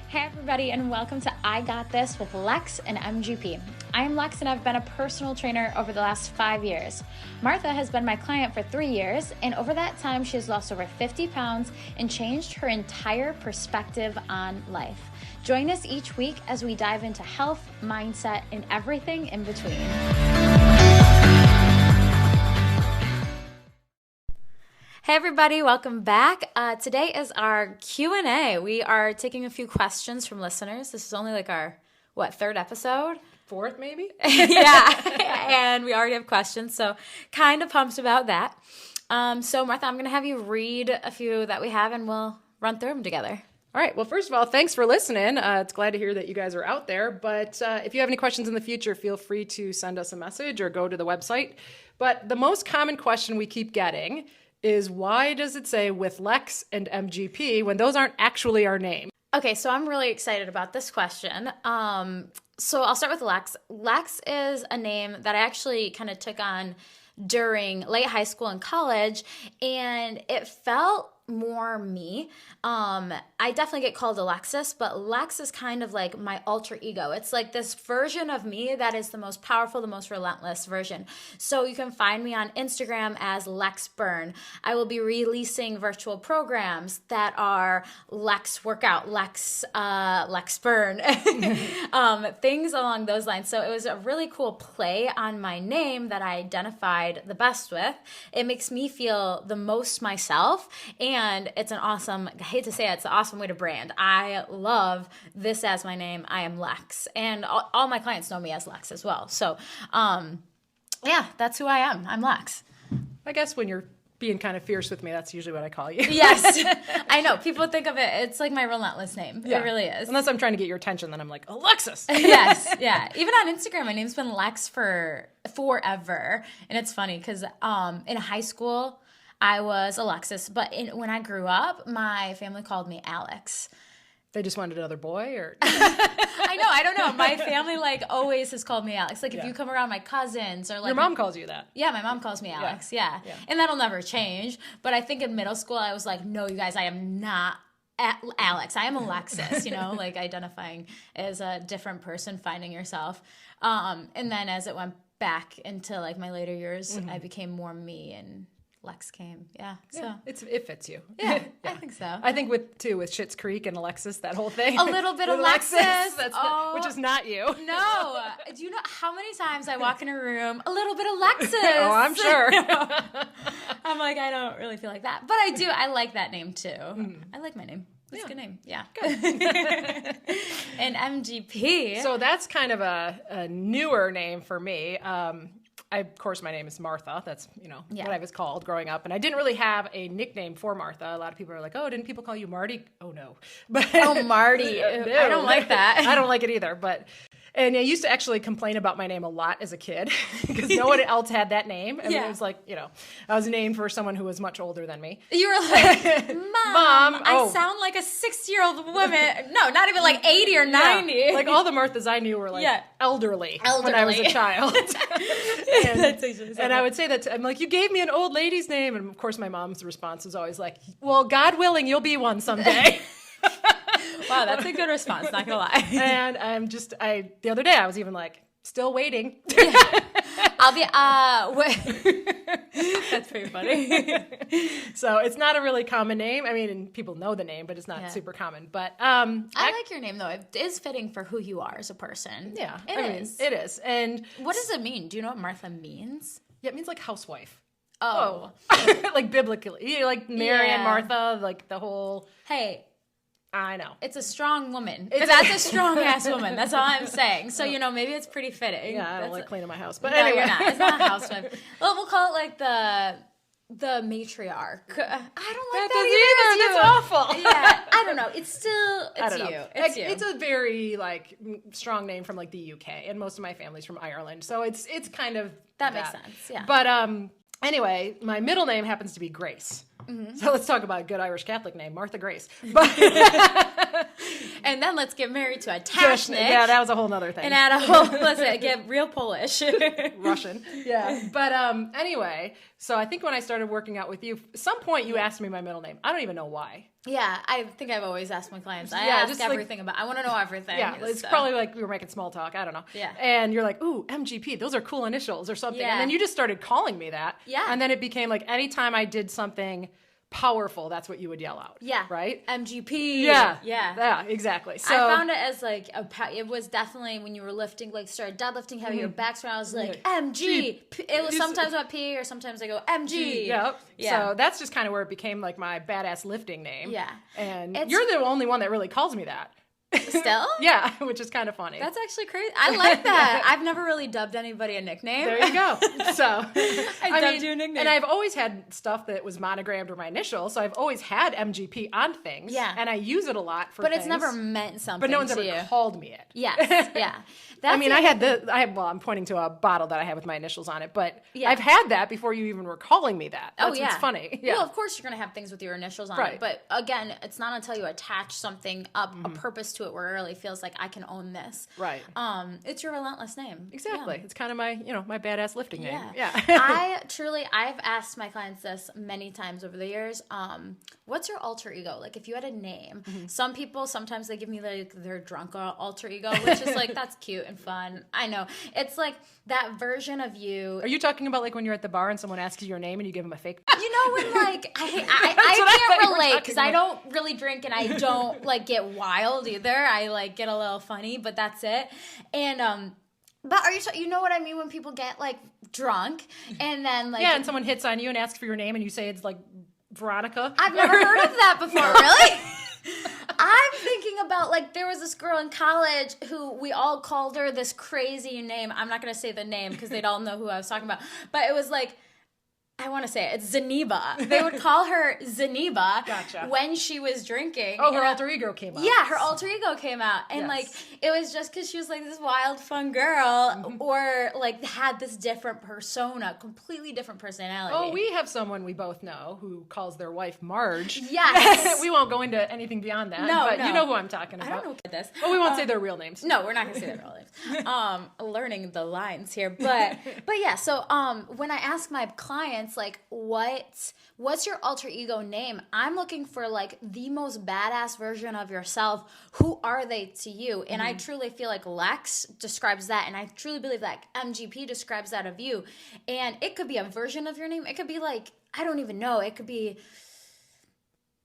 Hey everybody, and welcome to I Got This with LEX and MGP. I am Lex and I've been a personal trainer over the last 5 years. Martha has been my client for 3 years, and over that time she has lost over 50 pounds and changed her entire perspective on life. Join us each week as we dive into health, mindset, and everything in between. Hey everybody, welcome back. Today is our Q&A. We are taking a few questions from listeners. This is only like our, third episode? Fourth, maybe? Yeah, and we already have questions, so kind of pumped about that. So Martha, I'm going to have you read a few that we have, and we'll run through them together. All right. Well, first of all, thanks for listening. It's glad to hear that you guys are out there. But if you have any questions in the future, feel free to send us a message or go to the website. But the most common question we keep getting is, why does it say with LEX and MGP when those aren't actually our name? Okay, so I'm really excited about this question. So I'll start with LEX. LEX is a name that I actually kind of took on during late high school and college, and it felt more me. I definitely get called Alexis, but Lex is kind of like my alter ego. It's like this version of me that is the most powerful, the most relentless version. So you can find me on Instagram as Lex Burn. I will be releasing virtual programs that are Lex Workout, Lex Burn, things along those lines. So it was a really cool play on my name that I identified the best with. It makes me feel the most myself, and it's an awesome, I hate to say it, it's an awesome way to brand. I love this as my name. I am Lex. And all my clients know me as Lex as well. So, yeah, that's who I am. I'm Lex. I guess when you're being kind of fierce with me, that's usually what I call you. Yes. I know. People think of it, it's like my relentless name. Yeah. It really is. Unless I'm trying to get your attention, then I'm like, Alexis. Yes. Yeah. Even on Instagram, my name's been Lex for forever. And it's funny because in high school, I was Alexis, but when I grew up, my family called me Alex. They just wanted another boy, or? I know, I don't know. My family always has called me Alex. Like if you come around my cousins or Your mom calls you that. Yeah, my mom calls me Alex. Yeah. And that'll never change. But I think in middle school I was like, no, you guys, I am not Alex. I am Alexis, identifying as a different person, finding yourself. And then as it went back into my later years, I became more me, and Lex came. Yeah. So it fits you. Yeah, I think so. I think with Schitt's Creek and Alexis, that whole thing. A little bit of Alexis. Which is not you. No. Do you know how many times I walk in a room, a little bit of Alexis? Oh, I'm sure. I'm like, I don't really feel like that. But I do. I like that name too. I like my name. It's a good name. Yeah. Good. And MGP. So that's kind of a newer name for me. Of course, my name is Martha. That's, what I was called growing up. And I didn't really have a nickname for Martha. A lot of people are like, oh, didn't people call you Marty? Oh, no. Oh, Marty. No. I don't like that. I don't like it either. And I used to actually complain about my name a lot as a kid because no one else had that name. And it was like, I was named for someone who was much older than me. You were like, Mom, I sound like a 60-year-old woman. No, not even like 80 or 90. Yeah. Like all the Marthas I knew were elderly when I was a child. And I would say that I'm like, you gave me an old lady's name. And of course, my mom's response was always like, well, God willing, you'll be one someday. Wow, that's a good response, not gonna lie. And the other day I was even like, still waiting. I'll be, that's pretty funny. So it's not a really common name. I mean, and people know the name, but it's not super common. But I like your name though. It is fitting for who you are as a person. Yeah, it is. And what does it mean? Do you know what Martha means? Yeah, it means like housewife. Oh. Like biblically. Like Mary and Martha, like the whole... Hey. I know. It's a strong woman. That's a strong-ass woman. That's all I'm saying. So, maybe it's pretty fitting. Yeah, I don't like cleaning my house. But no, anyway. You're not. It's not a housewife. Well, we'll call it like the matriarch. I don't like that either. That's awful. Yeah, I don't know. It's still, you. It's you. It's a very, strong name from, the UK. And most of my family's from Ireland. So it's kind of that. Makes sense, yeah. But, anyway, my middle name happens to be Grace. Mm-hmm. So let's talk about a good Irish Catholic name, Martha Grace. And And then let's get married to a Tashnik. Yeah, that was a whole nother thing. And add a whole, let's get real Polish. Russian. Yeah. But anyway, so I think when I started working out with you, at some point you asked me my middle name. I don't even know why. Yeah, I think I've always asked my clients. I ask everything about. I want to know everything. Yeah, it's probably like we were making small talk. I don't know. Yeah. And you're like, ooh, MGP, those are cool initials or something. Yeah. And then you just started calling me that. Yeah. And then it became like anytime I did something powerful, that's what you would yell out. Yeah. Right? MGP. Yeah. Yeah. Yeah, exactly. So I found it as like it was definitely when you were lifting, like started deadlifting heavy, your back's around, I was like, MG. It was sometimes a P or sometimes I go MG. Yep. Yeah. So that's just kind of where it became like my badass lifting name. Yeah. And you're the only one that really calls me that. Still? Yeah, which is kind of funny. That's actually crazy. I like that. I've never really dubbed anybody a nickname. There you go. So I dubbed you a nickname. And I've always had stuff that was monogrammed or my initials, so I've always had MGP on things. Yeah. And I use it a lot for But things. it's never meant something. But no one's to ever you. called me it. Yes. Yeah. Well, I'm pointing to a bottle that I have with my initials on it, but I've had that before you even were calling me that. That's what's funny. Yeah. Well, of course you're going to have things with your initials on it, but again, it's not until you attach something up, a purpose to it where it really feels like I can own this. Right. It's your relentless name. Exactly. Yeah. It's kind of my, my badass lifting name. Yeah. I've asked my clients this many times over the years. What's your alter ego? Like if you had a name, some people, sometimes they give me like their drunk alter ego, which is like, that's cute and fun. I know. It's like that version of you. Are you talking about like when you're at the bar and someone asks you your name and you give them a fake? You know when like, I can't relate because I don't really drink and I don't like get wild either. I like get a little funny, but that's it. And, but are you know what I mean when people get like drunk and then like. Yeah, and someone hits on you and asks for your name and you say it's like Veronica. I've never heard of that before, really? I'm thinking about, like, there was this girl in college who we all called her this crazy name. I'm not going to say the name because they'd all know who I was talking about. But it was like, I want to say it. It's Zaniba. They would call her Zaniba when she was drinking. Oh, her alter ego came out. Yeah, her alter ego came out. And, like, it was just because she was, like, this wild, fun girl or, like, had this different persona, completely different personality. Oh, we have someone we both know who calls their wife Marge. Yes. We won't go into anything beyond that. But you know who I'm talking about. I don't know what this. Well, we won't say their real names. No, we're not going to say their real names. Learning the lines here. But yeah, so when I ask my clients, like, what's your alter ego name? I'm looking for like the most badass version of yourself. Who are they to you? And I truly feel like Lex describes that, and I truly believe that MGP describes that of you. And it could be a version of your name. It could be like, I don't even know. It could be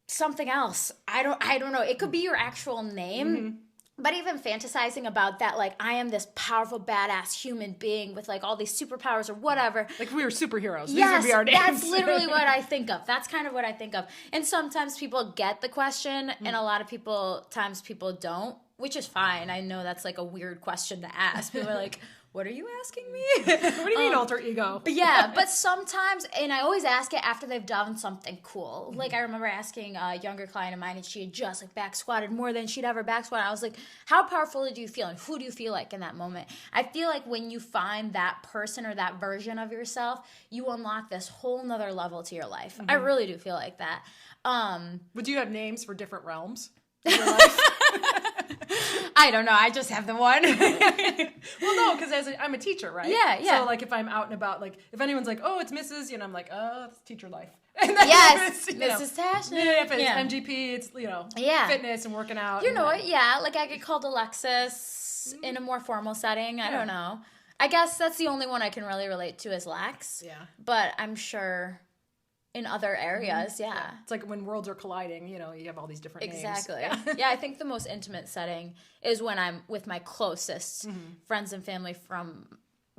something else. I don't know. It could be your actual name. But even fantasizing about that, like, I am this powerful, badass human being with, like, all these superpowers or whatever. Like, we were superheroes. These Yes, would be our names. that's literally what I think of. That's kind of what I think of. And sometimes people get the question, and a lot of times people don't, which is fine. I know that's, like, a weird question to ask. People are like, what are you asking me? What do you mean alter ego? Yeah, but sometimes, and I always ask it after they've done something cool. Like I remember asking a younger client of mine, and she had just like back squatted more than she'd ever back squatted. I was like, how powerful do you feel, and who do you feel like in that moment? I feel like when you find that person or that version of yourself, you unlock this whole nother level to your life. I really do feel like that. Would you have names for different realms in your life? I don't know. I just have the one. Well, no, because I'm a teacher, right? Yeah. So, like, if I'm out and about, like, if anyone's like, oh, it's Mrs., I'm like, oh, it's teacher life. Yes, Mrs. Tashnik. Yeah, if it's MGP, it's, fitness and working out. You know what? Yeah, like I get called Alexis in a more formal setting. I don't know. I guess that's the only one I can really relate to is Lex. Yeah. But I'm sure in other areas, It's like when worlds are colliding, you have all these different names. Exactly. Yeah, I think the most intimate setting is when I'm with my closest friends and family from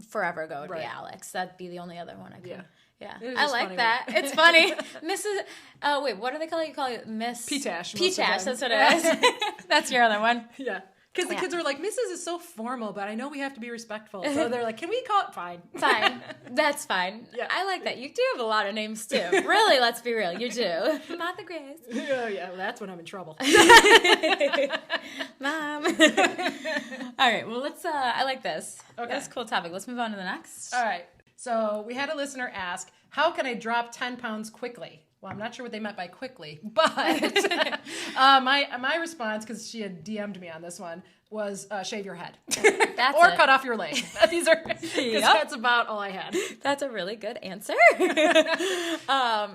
forever ago would be Alex. That'd be the only other one I could. Yeah. I like that. It's funny. Mrs. Wait, what do they call you? You call it Miss P-Tash. P-Tash, that's what it is. That's your other one. Yeah. Because the kids are like, Mrs. is so formal, but I know we have to be respectful. So they're like, can we call it fine? Fine. That's fine. Yeah. I like that. You do have a lot of names, too. Really, let's be real. You do. Martha Grace. Yeah, well, that's when I'm in trouble. Mom. All right, well, let's, I like this. Okay. That's a cool topic. Let's move on to the next. All right. So we had a listener ask, how can I drop 10 pounds quickly? Well, I'm not sure what they meant by quickly, but my response, because she had DM'd me on this one, was shave your head. Or cut off your leg. These are, because that's about all I had. That's a really good answer.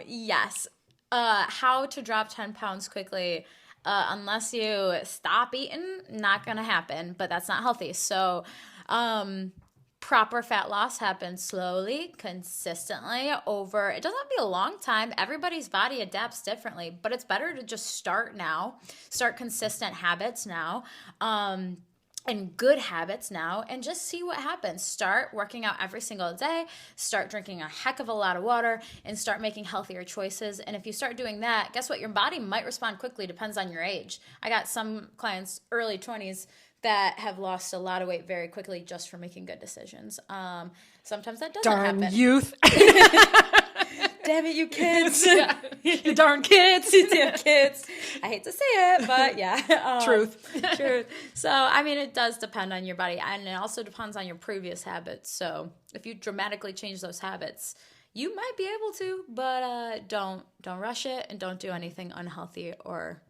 Yes. How to drop 10 pounds quickly, unless you stop eating, not going to happen, but that's not healthy. So, proper fat loss happens slowly, consistently over, it doesn't have to be a long time. Everybody's body adapts differently, but it's better to just start now, start consistent habits now, and good habits now, and just see what happens. Start working out every single day, start drinking a heck of a lot of water, and start making healthier choices. And if you start doing that, guess what? Your body might respond quickly, depends on your age. I got some clients, early 20s, that have lost a lot of weight very quickly just for making good decisions. Sometimes that doesn't happen. Darn youth. Damn it, you kids. You darn kids. You damn kids. I hate to say it, but yeah. Truth. So, I mean, it does depend on your body, and it also depends on your previous habits. So if you dramatically change those habits, you might be able to, but don't rush it, and don't do anything unhealthy or...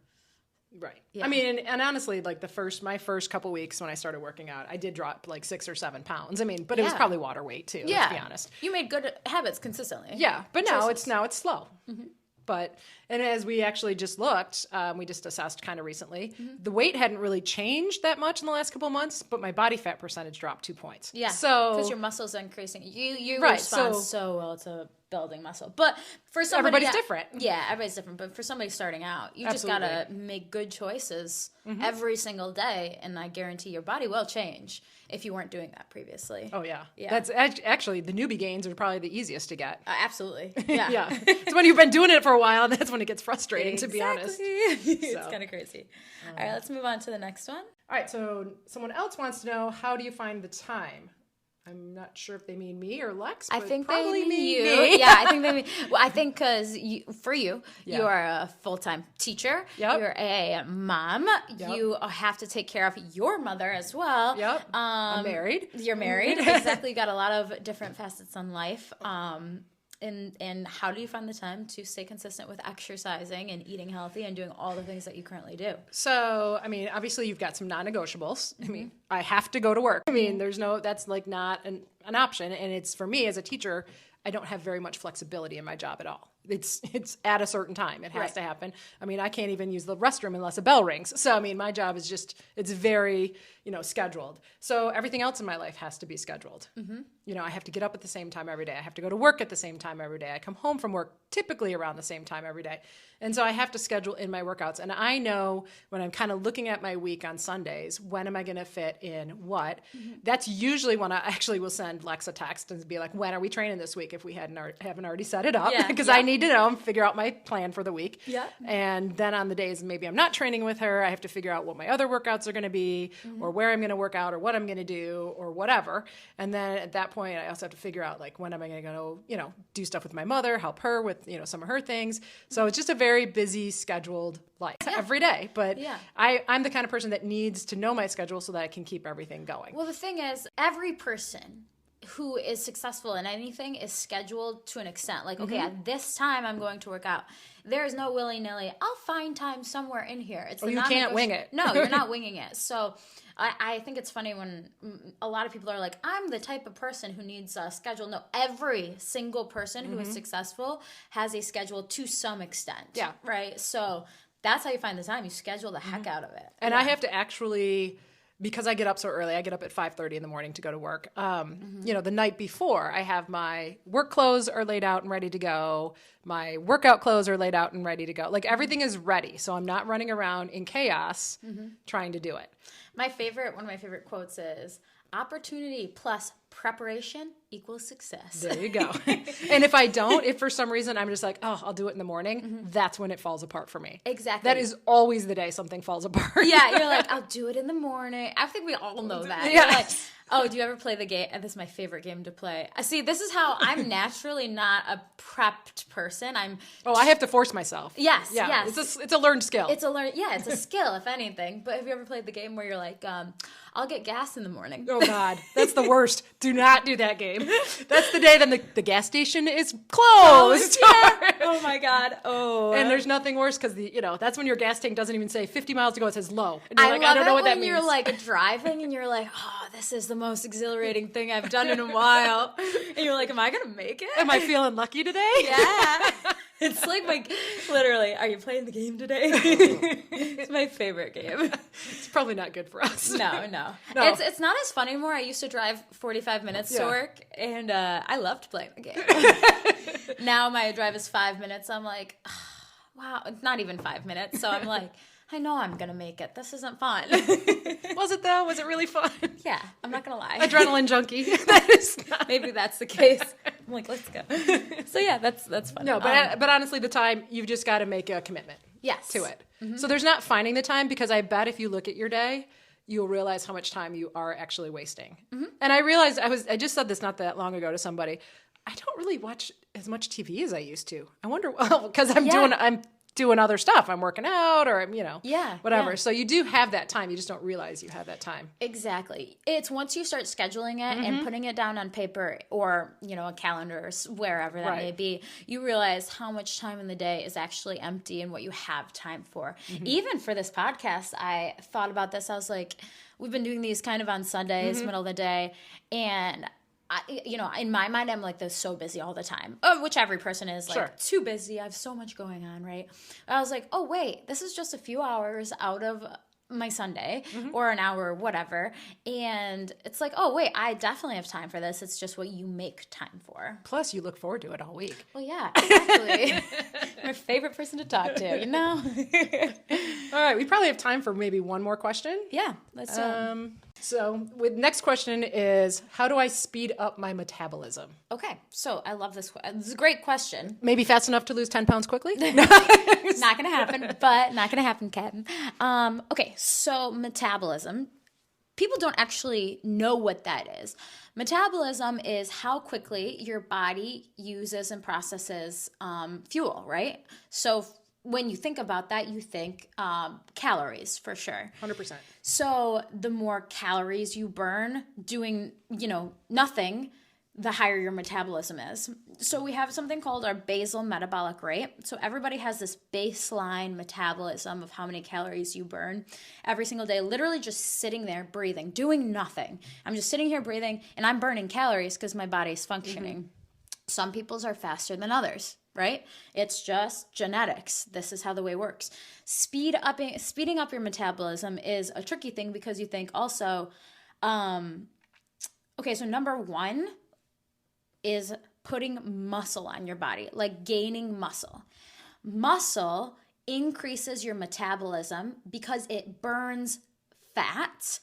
Right. Yeah. I mean, and honestly, like my first couple weeks when I started working out, I did drop like 6 or 7 pounds. I mean, but it was probably water weight too, let's be honest. You made good habits consistently. Yeah, but now it's slow. Mm-hmm. But, and as we actually just looked, we just assessed kind of recently, the weight hadn't really changed that much in the last couple of months, but my body fat percentage dropped 2 points. Yeah. So, because your muscles are increasing. You respond so well to building muscle. But for somebody everybody's different. Yeah, everybody's different. But for somebody starting out, you just got to make good choices every single day. And I guarantee your body will change if you weren't doing that previously. Oh, yeah. That's actually, the newbie gains are probably the easiest to get. Absolutely. Yeah. Yeah. It's when you've been doing it for a while, and that's when it gets frustrating, to be honest. It's kind of crazy. All right, let's move on to the next one. All right, so someone else wants to know, how do you find the time? I'm not sure if they mean me or Lex, but I think probably they mean you. Me. Yeah, I think they mean... Well, I think because you are a full-time teacher. Yep. You're a mom. Yep. You have to take care of your mother as well. Yep. I'm married. You're married. Exactly. You got a lot of different facets on life. And how do you find the time to stay consistent with exercising and eating healthy and doing all the things that you currently do? So, I mean, obviously you've got some non-negotiables. I mean, I have to go to work. I mean, that's like not an option. And it's, for me as a teacher, I don't have very much flexibility in my job at all. It's at a certain time. It has to happen. I mean, I can't even use the restroom unless a bell rings. So, I mean, my job is just, it's very, scheduled. So everything else in my life has to be scheduled. I have to get up at the same time every day. I have to go to work at the same time every day. I come home from work typically around the same time every day. And so I have to schedule in my workouts. And I know when I'm kind of looking at my week on Sundays, when am I going to fit in what? That's usually when I actually will send Lex a text and be like, when are we training this week if we haven't already set it up? Because I need to know and figure out my plan for the week. Yeah. And then on the days maybe I'm not training with her, I have to figure out what my other workouts are going to be, or where I'm going to work out, or what I'm going to do, or whatever. And then at that point, I also have to figure out, like, when am I going to go, do stuff with my mother, help her with, some of her things. So it's just a very busy, scheduled life every day. But I'm the kind of person that needs to know my schedule so that I can keep everything going. Well, the thing is, every person who is successful in anything is scheduled to an extent. Like, okay, at this time I'm going to work out. There's no willy-nilly, I'll find time somewhere in here. It's you can't wing it. No, you're not winging it. So I think it's funny when a lot of people are like, I'm the type of person who needs a schedule. No, every single person who is successful has a schedule to some extent. Yeah. Right? So that's how you find the time. You schedule the heck out of it. And I have to actually... Because I get up so early, I get up at 5:30 in the morning to go to work. The night before, I have my work clothes are laid out and ready to go. My workout clothes are laid out and ready to go. Like, everything is ready. So I'm not running around in chaos trying to do it. One of my favorite quotes is, opportunity plus preparation equals success. There you go. And if I don't, if for some reason I'm just like, oh, I'll do it in the morning, that's when it falls apart for me. Exactly. That is always the day something falls apart. Yeah, you're like, I'll do it in the morning. I think we all know that. Yeah. You're like, Oh, do you ever play the game? This is my favorite game to play. See, this is how I'm naturally not a prepped person. I have to force myself. Yes, yeah, yes. It's a learned skill. It's a skill, if anything. But have you ever played the game where you're like, I'll get gas in the morning? Oh, God. That's the worst. Do not do that game. That's the day then the gas station is closed. Yeah. Oh, my God. Oh. And there's nothing worse because, that's when your gas tank doesn't even say 50 miles to go. It says low. And you're I like, love I don't know what that when means. you're like driving and you're like, oh, this is the most exhilarating thing I've done in a while. And you're like, am I going to make it? Am I feeling lucky today? Yeah. It's like literally, are you playing the game today? It's my favorite game. It's probably not good for us. No. It's not as fun anymore. I used to drive 45 minutes to work, and I loved playing the game. Now my drive is 5 minutes. I'm like, oh, wow, it's not even 5 minutes. So I'm like, I know I'm going to make it. This isn't fun. Was it though? Was it really fun? Yeah, I'm not going to lie. Adrenaline junkie. That is not... Maybe that's the case. I'm like, let's go. So yeah, that's fun. No, but honestly, the time, you've just got to make a commitment to it. Mm-hmm. So there's not finding the time, because I bet if you look at your day, you'll realize how much time you are actually wasting. Mm-hmm. And I realized, I just said this not that long ago to somebody, I don't really watch as much TV as I used to. I wonder, because I'm doing other stuff. I'm working out or, whatever. Yeah. So you do have that time. You just don't realize you have that time. Exactly. It's once you start scheduling it and putting it down on paper or, a calendar or wherever that may be, you realize how much time in the day is actually empty and what you have time for. Mm-hmm. Even for this podcast, I thought about this. I was like, we've been doing these kind of on Sundays, middle of the day, and in my mind, I'm like, they're so busy all the time, which every person is like too busy. I have so much going on, right? I was like, oh, wait, this is just a few hours out of my Sunday or an hour or whatever. And it's like, oh, wait, I definitely have time for this. It's just what you make time for. Plus, you look forward to it all week. Well, yeah, exactly. My favorite person to talk to, All right, we probably have time for maybe one more question. Yeah, let's do it. So, next question is, how do I speed up my metabolism? Okay, so I love this. This is a great question. Maybe fast enough to lose 10 pounds quickly? Not going to happen, but not going to happen, Captain. Okay, so metabolism. People don't actually know what that is. Metabolism is how quickly your body uses and processes fuel, right? So when you think about that, you think calories for sure. 100%. So the more calories you burn doing, nothing, the higher your metabolism is. So we have something called our basal metabolic rate. So everybody has this baseline metabolism of how many calories you burn every single day, literally just sitting there breathing, doing nothing. I'm just sitting here breathing and I'm burning calories because my body's functioning. Mm-hmm. Some people's are faster than others, right? It's just genetics. This is how the way works. Speeding up your metabolism is a tricky thing because you think also, okay, so number one is putting muscle on your body, like gaining muscle. Muscle increases your metabolism because it burns fat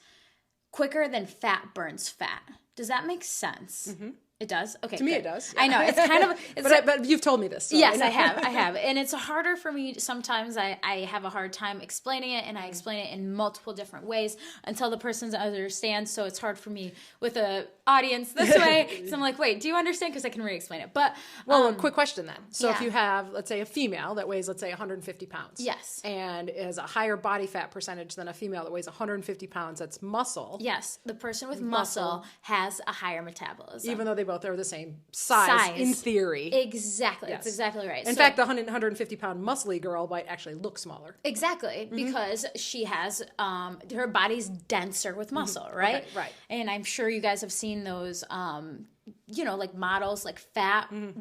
quicker than fat burns fat. Does that make sense? Mm-hmm. It does? Okay. To me, it does. Yeah. I know. It's kind of... but you've told me this. So yes, I have. And it's harder for me. Sometimes I have a hard time explaining it, and I explain it in multiple different ways until the person understands. So it's hard for me with an audience this way. So I'm like, wait, do you understand? Because I can re-explain it. But a quick question then. So if you have, let's say, a female that weighs, let's say, 150 pounds. Yes. And is a higher body fat percentage than a female that weighs 150 pounds, that's muscle. Yes. The person with muscle has a higher metabolism. Even though they both are the same size in theory. Exactly. Yes. That's exactly right. In fact, the 150 pound muscly girl might actually look smaller. Exactly. Because she has, her body's denser with muscle, right? Okay, right. And I'm sure you guys have seen those, like models, like fat and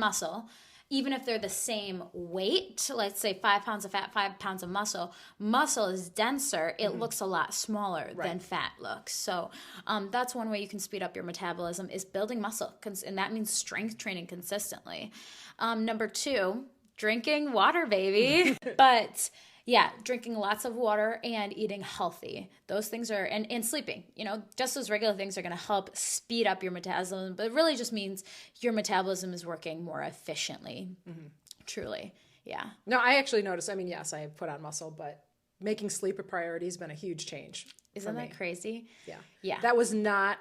muscle. Even if they're the same weight, let's say 5 pounds of fat, 5 pounds of muscle is denser. It looks a lot smaller than fat looks. So that's one way you can speed up your metabolism is building muscle. And that means strength training consistently. Number 2, drinking water, baby. But yeah, drinking lots of water and eating healthy. Those things are, and sleeping, just those regular things are going to help speed up your metabolism, but it really just means your metabolism is working more efficiently. Mm-hmm. Truly. Yeah. No, I actually noticed, yes, I put on muscle, but making sleep a priority has been a huge change. Isn't that crazy? Yeah. Yeah. That was not,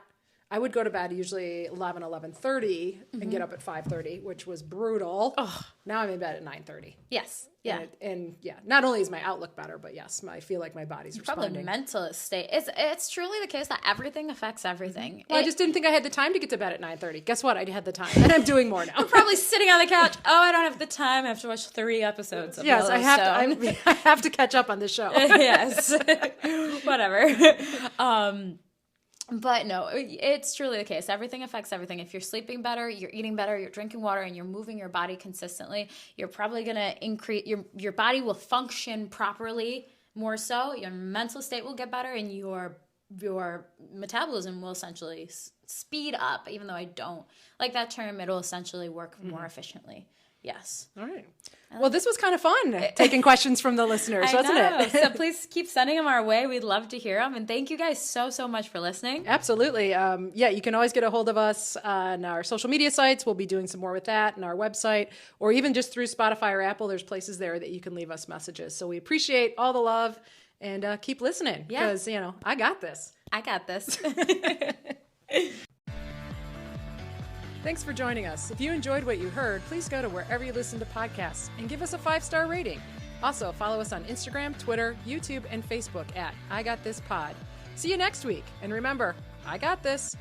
I would go to bed usually 11:30 and get up at 5:30, which was brutal. Oh. Now I'm in bed at 9:30. Yes. Yeah. And not only is my outlook better, but yes, I feel like my body's responding. Probably mental state. It's truly the case that everything affects everything. Well, I just didn't think I had the time to get to bed at 9:30. Guess what? I had the time, and I'm doing more now. I'm probably sitting on the couch. Oh, I don't have the time. I have to watch 3 episodes of Yes, Yellowstone. I have to catch up on this show. Yes. Whatever. But no, it's truly the case. Everything affects everything. If you're sleeping better, you're eating better, you're drinking water, and you're moving your body consistently, you're probably going to increase, your body will function properly more so, your mental state will get better, and your metabolism will essentially speed up. Even though I don't like that term, it'll essentially work more efficiently. Yes. All right. Well, this was kind of fun taking questions from the listeners, wasn't it? So please keep sending them our way. We'd love to hear them. And thank you guys so much for listening. Absolutely. You can always get a hold of us on our social media sites. We'll be doing some more with that, and our website, or even just through Spotify or Apple. There's places there that you can leave us messages. So we appreciate all the love, and keep listening because, I got this. I got this. Thanks for joining us. If you enjoyed what you heard, please go to wherever you listen to podcasts and give us a 5-star rating. Also, follow us on Instagram, Twitter, YouTube, and Facebook at I Got This Pod. See you next week. And remember, I got this.